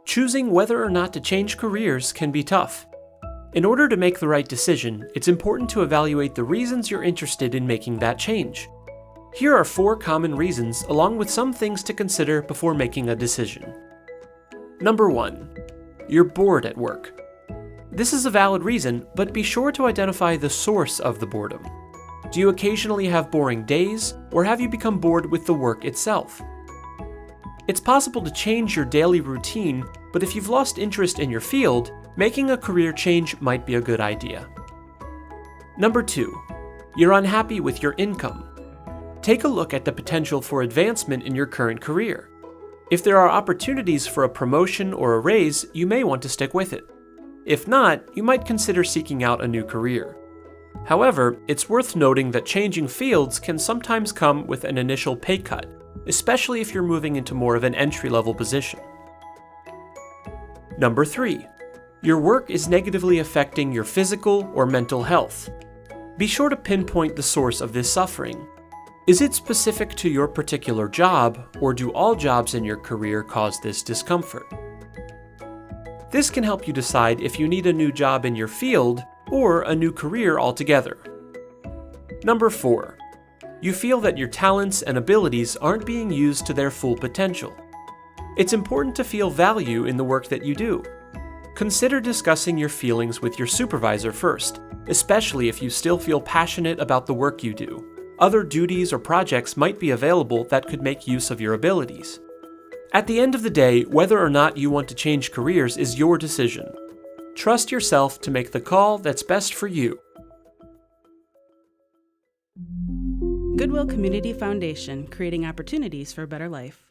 Choosing whether or not to change careers can be tough. In order to make the right decision, it's important to evaluate the reasons you're interested in making that change. Here are 4 common reasons, along with some things to consider before making a decision. Number 1. You're bored at work. This is a valid reason, but be sure to identify the source of the boredom. Do you occasionally have boring days, or have you become bored with the work itself? It's possible to change your daily routine, but if you've lost interest in your field, making a career change might be a good idea. Number 2. You're unhappy with your income. Take a look at the potential for advancement in your current career. If there are opportunities for a promotion or a raise, you may want to stick with it. If not, you might consider seeking out a new career. However, it's worth noting that changing fields can sometimes come with an initial pay cut, especially if you're moving into more of an entry-level position. Number 3. Your work is negatively affecting your physical or mental health. Be sure to pinpoint the source of this suffering. Is it specific to your particular job, or do all jobs in your career cause this discomfort? This can help you decide if you need a new job in your field or a new career altogether. Number 4. You feel that your talents and abilities aren't being used to their full potential. It's important to feel value in the work that you do. Consider discussing your feelings with your supervisor first, especially if you still feel passionate about the work you do. Other duties or projects might be available that could make use of your abilities. At the end of the day, whether or not you want to change careers is your decision. Trust yourself to make the call that's best for you. Goodwill Community Foundation, creating opportunities for a better life.